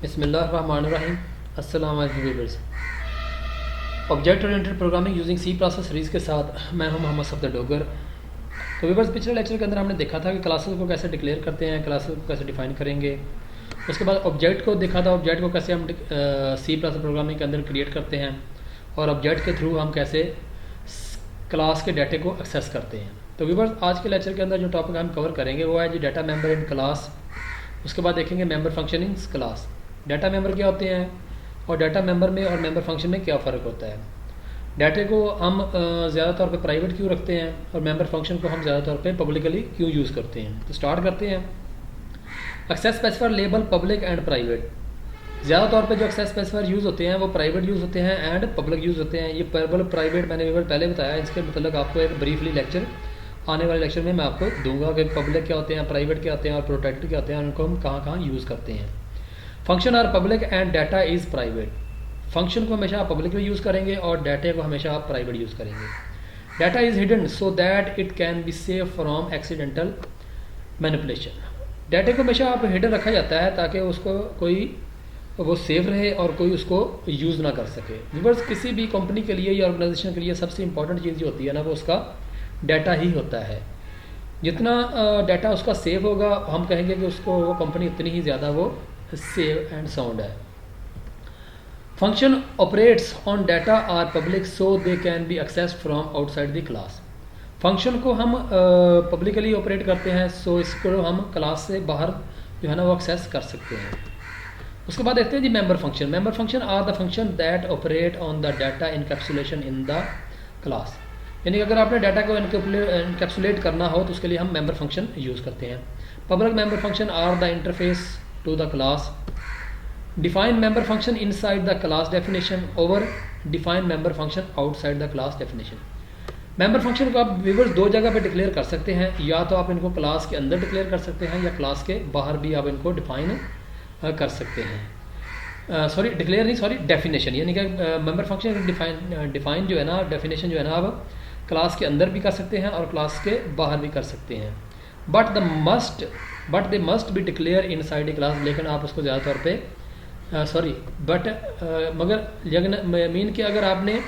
बिस्मिल्लाहिर्रहमानिर्रहीम। अस्सलाम वालेकुम viewers. Object oriented programming using C plus series के साथ मैं हूं मोहम्मद सफदर डोगर। तो व्यूअर्स, पिछले लेक्चर के अंदर हमने देखा था कि क्लासेस को कैसे डिक्लेयर करते हैं, क्लासेस को कैसे डिफाइन करेंगे। उसके बाद ऑब्जेक्ट को देखा था, ऑब्जेक्ट को कैसे हम सी प्लस प्रोग्रामिंग के अंदर क्रिएट करते हैं और ऑब्जेक्ट के थ्रू हम कैसे क्लास के डाटे को एक्सेस करते हैं। तो व्यूअर्स, आज के लेक्चर के अंदर जो टॉपिक हम कवर करेंगे वो है जी डाटा मेंबर इन क्लास। उसके बाद देखेंगे member function in class. Data member क्या होते हैं और डाटा मेंबर में और मेंबर फंक्शन में क्या फ़र्क होता है। डाटे को हम ज़्यादा तौर पे प्राइवेट क्यों रखते हैं और मेंबर फंक्शन को हम ज़्यादा तौर पे पब्लिकली क्यों यूज़ करते हैं। तो स्टार्ट करते हैं। Access specifier label public and private. ज़्यादा तौर पे जो एक्सेस स्पेसिफायर यूज़ होते हैं वो प्राइवेट यूज़ होते हैं एंड पब्लिक यूज़ होते हैं। ये प्राइवेट मैंने पहले बताया, इसके मतलब आपको एक ब्रीफली लेक्चर आने वाले लेक्चर में मैं आपको दूंगा कि पब्लिक क्या होते हैं, प्राइवेट क्या होते हैं और प्रोटेक्टेड क्या होते हैं, उनको हम कहाँ कहाँ यूज़ करते हैं। Function are public and data is private. Function को हमेशा आप पब्लिक में यूज़ करेंगे और डाटा को हमेशा आप प्राइवेट यूज़ करेंगे। Data is hidden so that it can be save from accidental manipulation. Data को हमेशा आप हिडन रखा जाता है ताकि उसको कोई वो सेव रहे और कोई उसको यूज़ ना कर सके। व्यूअर्स, किसी भी कंपनी के लिए या ऑर्गेनाइजेशन के लिए सबसे इंपॉर्टेंट चीज़ जो होती है ना वो उसका डाटा ही होता है। जितना डाटा उसका सेव होगा हम कहेंगे कि उसको वो कंपनी उतनी ही ज़्यादा वो सेव एंड साउंड है। Function operates on data are public so they can be access from outside the class. Function को हम पब्लिकली ऑपरेट करते हैं, सो इसको हम क्लास से बाहर जो है ना वो एक्सेस कर सकते हैं। उसके बाद देखते हैं जी member function. Member function are the function that operate on the data encapsulation in the class. यानी कि अगर आपने डाटा को इनकैप्सुलेट करना हो तो उसके लिए हम मेंबर फंक्शन यूज़ करते हैं। Public member function are the interface to the class. Define member function inside the class definition over define member function outside the class definition. Member function को आप व्यूअर्स दो जगह पे डिक्लेयर कर सकते हैं, या तो आप इनको क्लास के अंदर डिक्लेयर कर सकते हैं या क्लास के बाहर भी आप इनको डिफाइन कर सकते हैं। डेफिनेशन। यानी कि मेंबर फंक्शन डिफाइन जो है ना, डेफिनेशन जो है ना, आप क्लास के अंदर भी कर सकते हैं और क्लास के बाहर भी कर सकते हैं। But they must be declare in side A class. लेकिन आप उसको ज़्यादा तौर पे मीन कि अगर आपने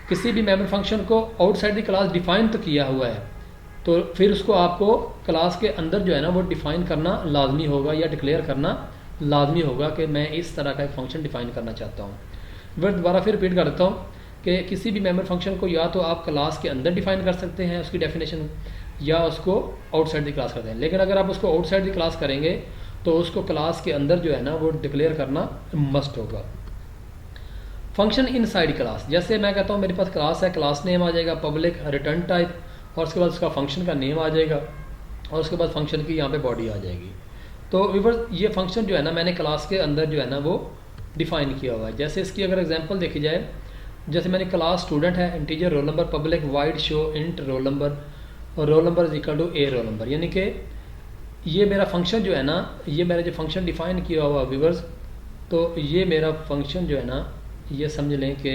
किसी भी मेंबर फंक्शन को आउटसाइड द क्लास डिफाइन तो किया हुआ है तो फिर उसको आपको क्लास के अंदर जो है ना वो डिफाइन करना लाजमी होगा या डिक्लेयर करना लाजमी होगा कि मैं इस तरह का एक फंक्शन डिफाइन करना चाहता हूँ। वह दोबारा फिर रिपीट कर देता हूँ कि किसी भी मेंबर फंक्शन को या तो आप क्लास के अंदर डिफाइन कर सकते हैं उसकी डेफिनेशन, या उसको आउटसाइड द क्लास करते हैं। लेकिन अगर आप उसको आउटसाइड द क्लास करेंगे तो उसको क्लास के अंदर जो है ना वो डिक्लेयर करना मस्ट होगा। फंक्शन इनसाइड क्लास, जैसे मैं कहता हूँ मेरे पास क्लास है, क्लास नेम आ जाएगा, पब्लिक रिटर्न टाइप, और उसके बाद उसका फंक्शन का नेम आ जाएगा और उसके बाद फंक्शन की यहाँ पे बॉडी आ जाएगी। तो व्यूअर्स, ये फंक्शन जो है ना मैंने क्लास के अंदर जो है ना वो डिफाइन किया हुआ है। जैसे इसकी अगर एग्जांपल देखी जाए, जैसे मैंने क्लास स्टूडेंट है, integer roll number, public void show int roll number और roll number is equal to a roll number. यानी कि ये मेरा फंक्शन जो है ना, ये मेरा जो फंक्शन डिफाइन किया हुआ व्यूअर्स, तो ये मेरा फंक्शन जो है ना ये समझ लें कि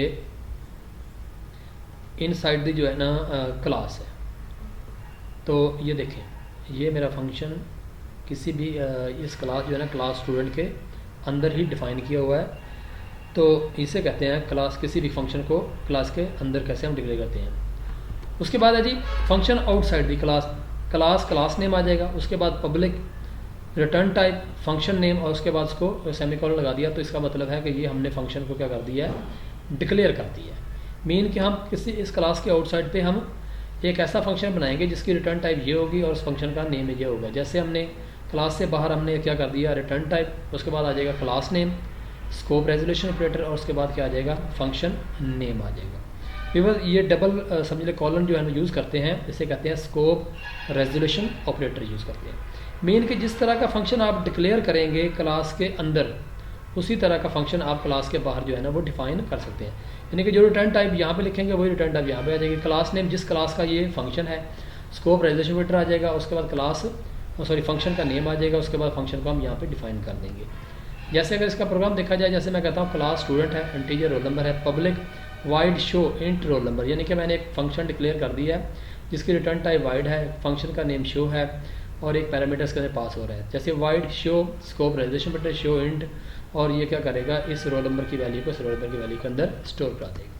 इनसाइड द जो है ना क्लास है। तो ये देखें, ये मेरा फंक्शन किसी भी इस क्लास जो है ना क्लास स्टूडेंट के अंदर ही डिफाइन किया हुआ है। तो इसे कहते हैं क्लास, किसी भी फंक्शन को क्लास के अंदर कैसे हम डिक्लेयर करते हैं। उसके बाद है जी function outside the class. Class name आ जाएगा, उसके बाद public return type, function name, और उसके बाद उसको सेमीकोलन लगा दिया। तो इसका मतलब है कि ये हमने फंक्शन को क्या कर दिया है, डिक्लेयर कर दिया है। मीन कि हम किसी इस क्लास के आउटसाइड पे हम एक ऐसा फंक्शन बनाएंगे जिसकी रिटर्न टाइप ये होगी और उस फंक्शन का नेम ये होगा। जैसे हमने क्लास से बाहर हमने क्या कर दिया, रिटर्न टाइप, उसके बाद आ जाएगा class name, scope resolution operator, और उसके बाद क्या आ जाएगा, फंक्शन नेम आ जाएगा। फिर ये डबल समझ ले कॉलन जो है ना यूज़ करते हैं, इसे कहते हैं स्कोप रेजोल्यूशन ऑपरेटर यूज़ करते हैं। मीन कि जिस तरह का फंक्शन आप डिक्लेयर करेंगे क्लास के अंदर, उसी तरह का फंक्शन आप क्लास के बाहर जो है ना वो डिफाइन कर सकते हैं। यानी कि जो रिटर्न टाइप यहाँ पे लिखेंगे वही रिटर्न टाइप यहाँ पे आ जाएगी। क्लास नेम जिस क्लास का ये फंक्शन है, स्कोप रेजोल्यूशन ऑपरेटर आ जाएगा, उसके बाद फंक्शन का नेम आ जाएगा, उसके बाद फंक्शन को हम यहाँ पे डिफाइन कर देंगे। जैसे अगर इसका प्रोग्राम देखा जाए, जैसे मैं कहता हूँ क्लास स्टूडेंट है, इंटीजर रोल नंबर है, public void show int roll number. यानी कि मैंने एक फंक्शन डिक्लेयर कर दिया है जिसकी रिटर्न टाइप वाइड है, फंक्शन का नेम शो है, और एक पैरामीटर इसके अंदर पास हो रहा है। जैसे wide show scope resolution button show int, और ये क्या करेगा, इस रोल नंबर की वैल्यू को इस रोल नंबर की वैल्यू के अंदर स्टोर करा देगा।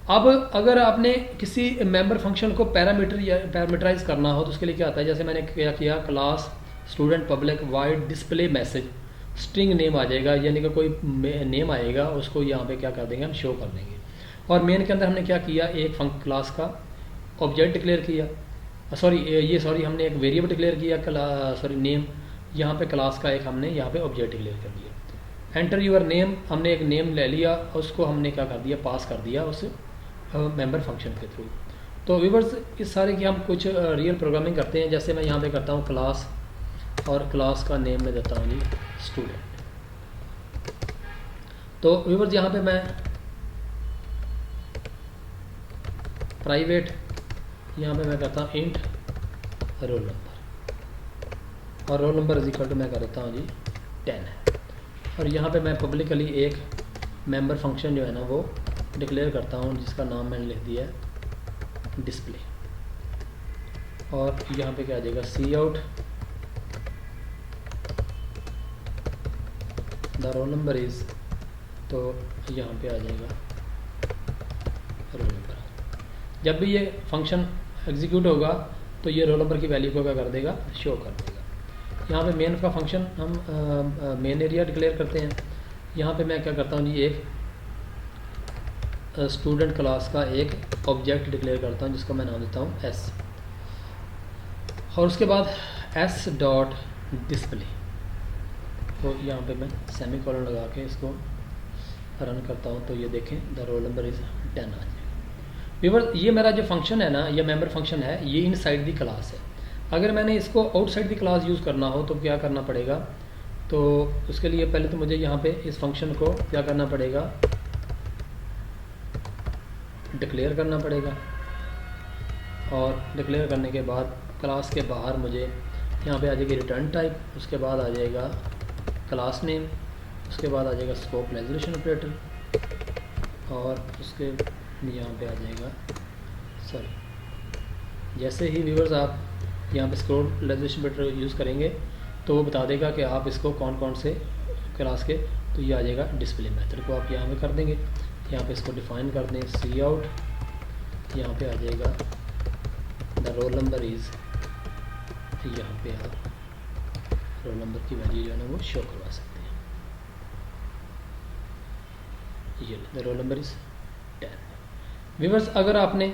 अब अगर आपने किसी मेंबर फंक्शन को पैरामीटर या पैरामीटराइज करना हो तो उसके लिए क्या आता है, जैसे मैंने क्या किया, class student public void display message string name आ जाएगा, यानी कि कोई नेम आएगा उसको यहाँ पे क्या कर देंगे, हम शो कर देंगे। और मेन के अंदर हमने क्या किया, एक क्लास का ऑब्जेक्ट डिक्लेयर किया, हमने एक वेरिएबल डिक्लेयर किया, नेम, यहाँ पे क्लास का एक हमने यहाँ पे ऑब्जेक्ट डिक्लेयर कर दिया। एंटर यूर नेम, हमने एक नेम ले लिया, उसको हमने क्या कर दिया, पास कर दिया उस मेंबर फंक्शन के थ्रू। तो व्यूअर्स इस सारे की हम कुछ रियल प्रोग्रामिंग करते हैं। जैसे मैं यहाँ पे करता हूँ क्लास, और क्लास का नेम में देता हूँ जी स्टूडेंट। तो व्यूअर्स यहाँ पे मैं प्राइवेट, यहाँ पे मैं करता हूँ इंट रोल नंबर, और roll number is equal to मैं कर देता हूँ जी 10 है। और यहाँ पे मैं पब्लिकली एक मेंबर फंक्शन जो है ना वो डिक्लेयर करता हूँ, जिसका नाम मैंने लिख दिया है डिस्प्ले। और यहाँ पे क्या आ जाएगा, C out the roll number is, तो यहाँ पे आ जाएगा रोल नंबर। जब भी ये फंक्शन एग्जीक्यूट होगा तो ये रोल नंबर की वैल्यू को क्या कर देगा, शो कर देगा। यहाँ पे मेन का फंक्शन हम मेन एरिया डिक्लेयर करते हैं। यहाँ पे मैं क्या करता हूँ जी, एक स्टूडेंट क्लास का एक ऑब्जेक्ट डिक्लेयर करता हूँ जिसको मैं नाम देता हूँ एस, और उसके बाद एस डॉट डिस्प्ले। तो यहाँ पे मैं सेमीकोलन लगा के इसको रन करता हूँ, तो ये देखें द रोल नंबर इज़ 10 आ जाएगा। व्यूअर्स ये मेरा जो फंक्शन है ना, ये मेंबर फंक्शन है, ये इनसाइड दी क्लास है। अगर मैंने इसको आउटसाइड दी क्लास यूज़ करना हो तो क्या करना पड़ेगा, तो उसके लिए पहले तो मुझे यहाँ पे इस फंक्शन को क्या करना पड़ेगा, डिक्लेयर करना पड़ेगा। और डिक्लेयर करने के बाद क्लास के बाहर मुझे यहाँ पे आ जाएगी रिटर्न टाइप, उसके बाद आ जाएगा क्लास नेम, उसके बाद आ जाएगा स्कोप रेजोल्यूशन ऑपरेटर, और उसके यहाँ पे आ जाएगा जैसे ही व्यूअर्स आप यहाँ पे स्कोप रेजोल्यूशन ऑपरेटर यूज़ करेंगे तो वो बता देगा कि आप इसको कौन कौन से क्लास के, तो ये आ जाएगा डिस्प्ले मेथड को आप यहाँ पे कर देंगे। यहाँ पे इसको डिफाइन कर दें सी आउट, यहाँ पे आ जाएगा द रोल नंबर इज़, यहाँ पे आप रोल नंबर की वैल्यू जो है ना वो शो करवा सकते हैं। ये the roll number is 10। Viewers अगर आपने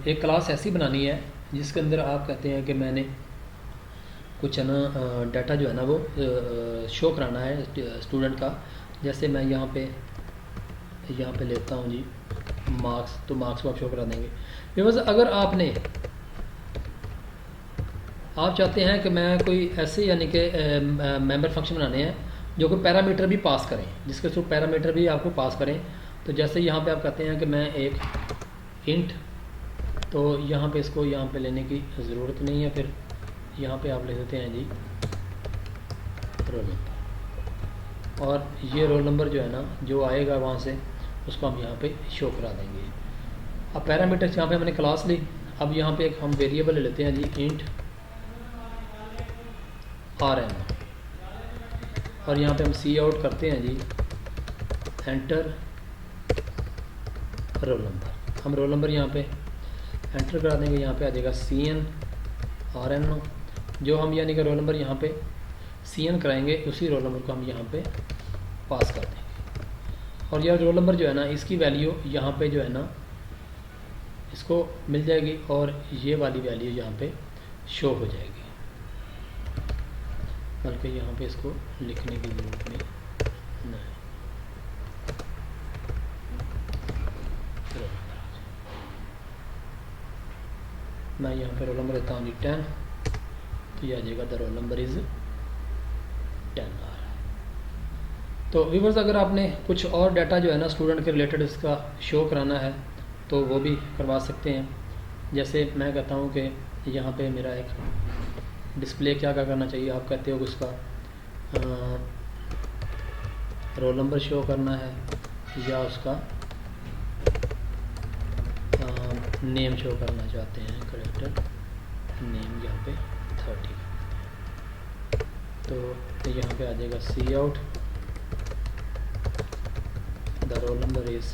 एक क्लास ऐसी बनानी है जिसके अंदर आप कहते हैं कि मैंने कुछ है ना डाटा जो है ना वो शो कराना है स्टूडेंट का, जैसे मैं यहाँ पे लेता हूँ जी मार्क्स, तो मार्क्स को आप शो करा देंगे। व्यूअर्स अगर आप चाहते हैं कि मैं कोई ऐसे यानी कि मेंबर फंक्शन बनाने हैं जो कोई पैरामीटर भी पास करें, जिसके थ्रू पैरामीटर भी आपको पास करें, तो जैसे यहाँ पे आप कहते हैं कि मैं एक इंट, तो यहाँ पे इसको यहाँ पे लेने की ज़रूरत नहीं है, फिर यहाँ पे आप ले देते हैं जी रोल नंबर, और ये रोल नंबर जो है ना जो आएगा वहाँ से उसको हम यहाँ पे शो करा देंगे। अब पैरामीटर्स यहाँ पे हमने क्लास ली, अब यहाँ पे एक हम वेरिएबल ले लेते हैं जी इंट rm, और यहाँ पे हम सी आउट करते हैं जी एंटर रोल नंबर। हम रोल नंबर यहाँ पे एंटर करा देंगे, यहाँ पे आ जाएगा CN RN, जो हम यानी कि रोल नंबर यहाँ पे CN कराएंगे उसी रोल नंबर को हम यहाँ पे पास कर देंगे। और यह रोल नंबर जो है ना इसकी वैल्यू यहाँ पे जो है ना इसको मिल जाएगी, और ये वाली वैल्यू यहाँ पे शो हो जाएगी, बल्कि यहाँ पे इसको लिखने की ज़रूरत नहीं। मैं यहाँ पे रोल नंबर देता हूँ जी 10, तो ये आ जाएगा द रोल नंबर इज़ 10 आ रहा है। तो व्यूअर्स अगर आपने कुछ और डाटा जो है ना स्टूडेंट के रिलेटेड इसका शो कराना है तो वो भी करवा सकते हैं। जैसे मैं कहता हूँ कि यहाँ पे मेरा एक डिस्प्ले क्या करना चाहिए, आप कहते हो कि उसका रोल नंबर शो करना है या उसका नेम शो करना चाहते हैं, करेक्टर नेम यहाँ पे 30 तो यहाँ पे आ जाएगा C out the roll number is,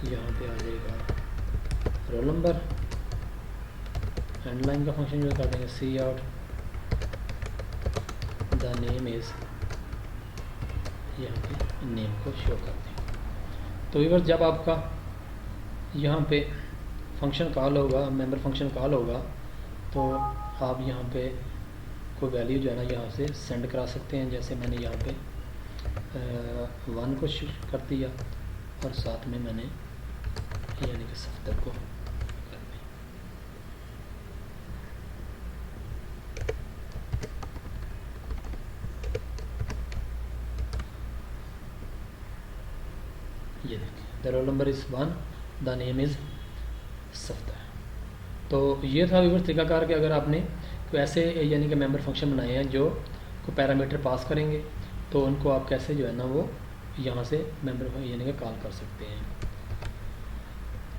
यहाँ पे आ जाएगा रोल नंबर, एंड लाइन का फंक्शन यूज़ कर देंगे C out the name is, यहाँ पे नेम को शो कर देंगे। तो व्यूअर्स जब आपका यहाँ पे फंक्शन कॉल होगा, मेंबर फंक्शन कॉल होगा, तो आप यहाँ पे कोई वैल्यू जो है ना यहाँ से सेंड करा सकते हैं। जैसे मैंने यहाँ पे 1 को कर दिया और साथ में मैंने यानी कि 70 को कर दिया। ये देखिए the roll number is 1 the name is 70। तो ये था व्यूअर्स तरीकाकार कि अगर आपने कोई ऐसे यानी कि मेंबर फंक्शन बनाए हैं जो को पैरामीटर पास करेंगे तो उनको आप कैसे जो है ना वो यहाँ से मेंबर यानी कि कॉल कर सकते हैं।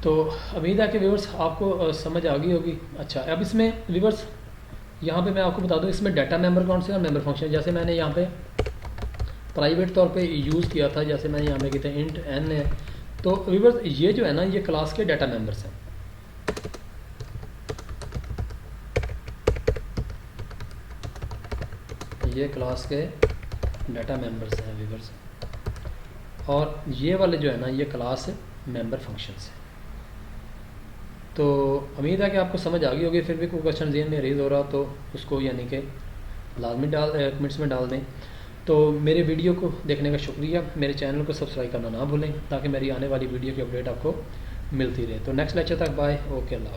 तो उम्मीद है कि व्यूअर्स आपको समझ आ गई होगी। अच्छा, अब इसमें व्यूअर्स यहाँ पे मैं आपको बता दूँ इसमें डाटा मेंबर कौन से और मेंबर फंक्शन, जैसे मैंने यहाँ पे प्राइवेट तौर पे यूज़ किया था, जैसे मैंने यहाँ पे किया था इंट n है। तो व्यूअर्स ये जो है ना ये क्लास के डाटा मेंबर्स हैं। ये क्लास के डाटा मेंबर्स हैं व्यूअर्स, और ये वाले जो है ना ये क्लास मेंबर फंक्शंस हैं। तो उम्मीद है कि आपको समझ आ गई होगी। फिर भी कोई क्वेश्चन ज़हन में रेज हो रहा तो उसको यानी कि लाजमी कमेंट्स में डाल दें। तो मेरे वीडियो को देखने का शुक्रिया। मेरे चैनल को सब्सक्राइब करना ना भूलें ताकि मेरी आने वाली वीडियो की अपडेट आपको मिलती रहे। तो नेक्स्ट लेक्चर तक बाय, ओके, अल्लाह।